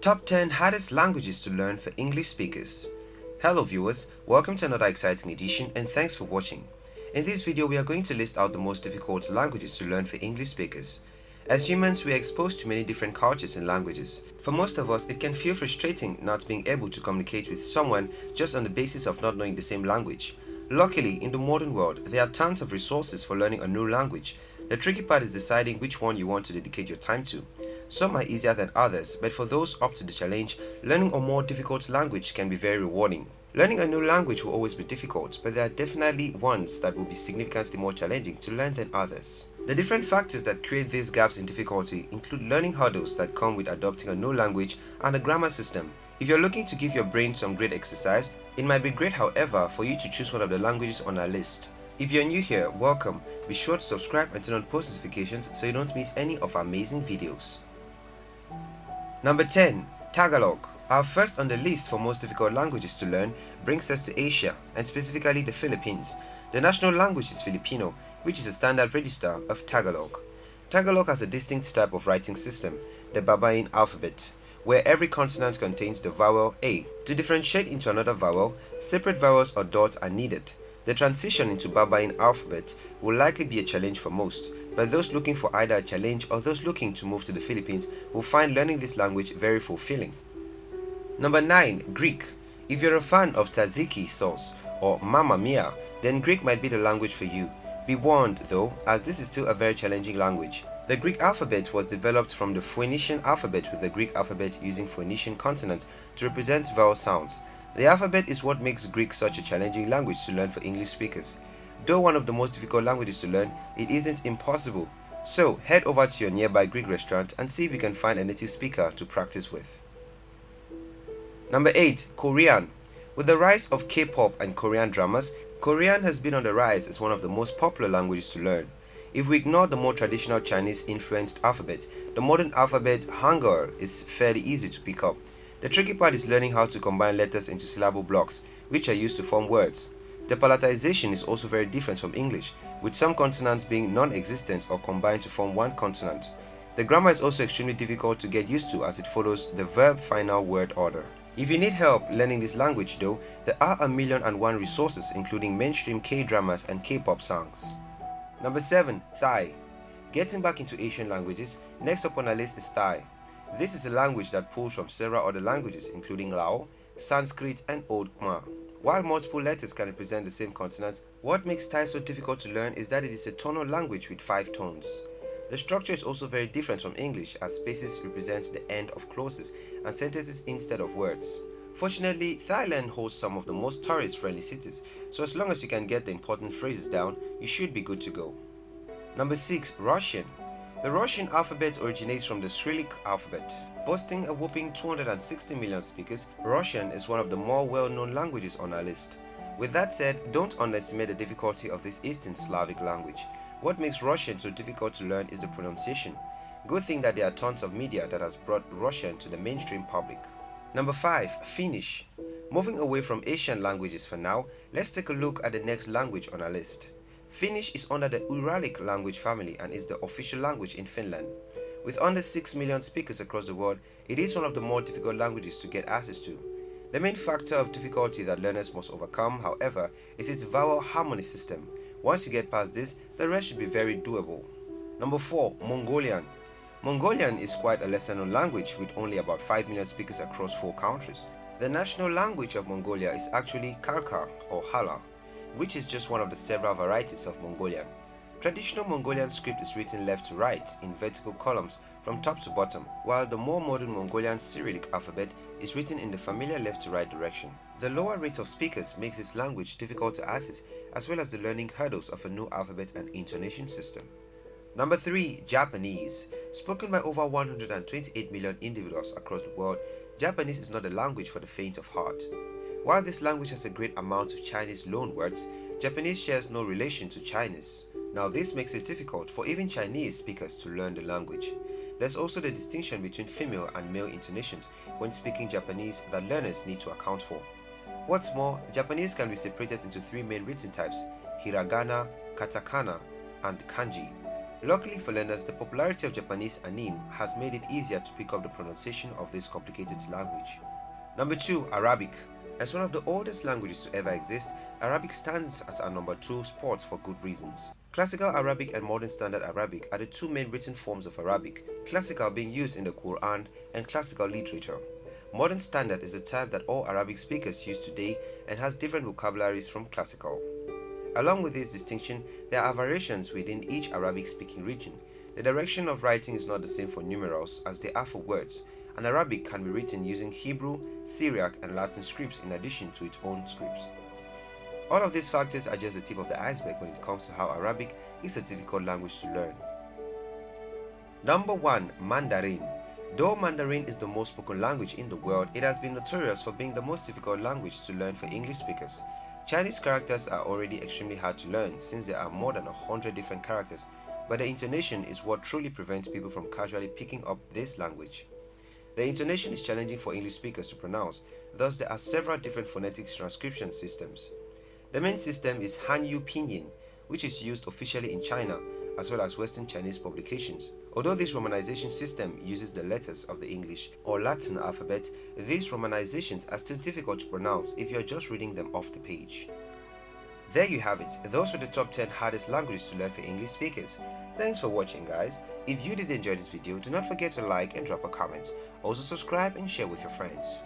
Top 10 hardest languages to learn for English speakers. Hello viewers, welcome to another exciting edition and thanks for watching. In this video we are going to list out the most difficult languages to learn for English speakers. As humans, we are exposed to many different cultures and languages. For most of us, it can feel frustrating not being able to communicate with someone just on the basis of not knowing the same language. Luckily, in the modern world, there are tons of resources for learning a new language. The tricky part is deciding which one you want to dedicate your time to. Some are easier than others, but for those up to the challenge, learning a more difficult language can be very rewarding. Learning a new language will always be difficult, but there are definitely ones that will be significantly more challenging to learn than others. The different factors that create these gaps in difficulty include learning hurdles that come with adopting a new language and a grammar system. If you're looking to give your brain some great exercise, it might be great, however, for you to choose one of the languages on our list. If you're new here, welcome. Be sure to subscribe and turn on post notifications so you don't miss any of our amazing videos. Number 10. Tagalog. Our first on the list for most difficult languages to learn brings us to Asia, and specifically the Philippines. The national language is Filipino, which is a standard register of Tagalog. Tagalog has a distinct type of writing system, the Baybayin alphabet, where every consonant contains the vowel A. To differentiate into another vowel, separate vowels or dots are needed. The transition into Baybayin alphabet will likely be a challenge for most, but those looking for either a challenge or those looking to move to the Philippines will find learning this language very fulfilling. Number 9. Greek. If you're a fan of tzatziki sauce or Mamma Mia, then Greek might be the language for you. Be warned though, as this is still a very challenging language. The Greek alphabet was developed from the Phoenician alphabet, with the Greek alphabet using Phoenician consonants to represent vowel sounds. The alphabet is what makes Greek such a challenging language to learn for English speakers. Though one of the most difficult languages to learn, it isn't impossible. So head over to your nearby Greek restaurant and see if you can find a native speaker to practice with. Number 8. Korean. With the rise of K-pop and Korean dramas, Korean has been on the rise as one of the most popular languages to learn. If we ignore the more traditional Chinese-influenced alphabet, the modern alphabet Hangul is fairly easy to pick up. The tricky part is learning how to combine letters into syllable blocks, which are used to form words. The palatalization is also very different from English, with some consonants being non-existent or combined to form one consonant. The grammar is also extremely difficult to get used to as it follows the verb final word order. If you need help learning this language though, there are 1,000,001 resources including mainstream K-dramas and K-pop songs. Number 7. Thai. Getting back into Asian languages, next up on our list is Thai. This is a language that pulls from several other languages including Lao, Sanskrit and Old Khmer. While multiple letters can represent the same consonant, what makes Thai so difficult to learn is that it is a tonal language with 5 tones. The structure is also very different from English, as spaces represent the end of clauses and sentences instead of words. Fortunately, Thailand hosts some of the most tourist-friendly cities, so as long as you can get the important phrases down, you should be good to go. Number 6. Russian. The Russian alphabet originates from the Cyrillic alphabet. Boasting a whopping 260 million speakers, Russian is one of the more well-known languages on our list. With that said, don't underestimate the difficulty of this Eastern Slavic language. What makes Russian so difficult to learn is the pronunciation. Good thing that there are tons of media that has brought Russian to the mainstream public. Number 5. Finnish. Moving away from Asian languages for now, let's take a look at the next language on our list. Finnish is under the Uralic language family and is the official language in Finland. With under 6 million speakers across the world, it is one of the more difficult languages to get access to. The main factor of difficulty that learners must overcome, however, is its vowel harmony system. Once you get past this, the rest should be very doable. Number 4. Mongolian. Mongolian is quite a lesser-known language with only about 5 million speakers across 4 countries. The national language of Mongolia is actually Khalkha or Hala, which is just one of the several varieties of Mongolian. Traditional Mongolian script is written left to right in vertical columns from top to bottom, while the more modern Mongolian Cyrillic alphabet is written in the familiar left to right direction. The lower rate of speakers makes this language difficult to access, as well as the learning hurdles of a new alphabet and intonation system. Number 3. Japanese. Spoken by over 128 million individuals across the world, Japanese is not a language for the faint of heart. While this language has a great amount of Chinese loanwords, Japanese shares no relation to Chinese. Now this makes it difficult for even Chinese speakers to learn the language. There's also the distinction between female and male intonations when speaking Japanese that learners need to account for. What's more, Japanese can be separated into 3 main written types: hiragana, katakana, and kanji. Luckily for learners, the popularity of Japanese anime has made it easier to pick up the pronunciation of this complicated language. Number 2. Arabic. As one of the oldest languages to ever exist, Arabic stands at our number 2 spot for good reasons. Classical Arabic and Modern Standard Arabic are the two main written forms of Arabic, classical being used in the Quran and classical literature. Modern Standard is a type that all Arabic speakers use today and has different vocabularies from classical. Along with this distinction, there are variations within each Arabic-speaking region. The direction of writing is not the same for numerals as they are for words, and Arabic can be written using Hebrew, Syriac, and Latin scripts in addition to its own scripts. All of these factors are just the tip of the iceberg when it comes to how Arabic is a difficult language to learn. Number 1. Mandarin. Though Mandarin is the most spoken language in the world, it has been notorious for being the most difficult language to learn for English speakers. Chinese characters are already extremely hard to learn since there are more than 100 different characters, but the intonation is what truly prevents people from casually picking up this language. The intonation is challenging for English speakers to pronounce, thus there are several different phonetic transcription systems. The main system is Hanyu Pinyin, which is used officially in China, as well as Western Chinese publications. Although this romanization system uses the letters of the English or Latin alphabet, these romanizations are still difficult to pronounce if you're just reading them off the page. There you have it, those were the top 10 hardest languages to learn for English speakers. Thanks for watching, guys. If you did enjoy this video, do not forget to like and drop a comment. Also subscribe and share with your friends.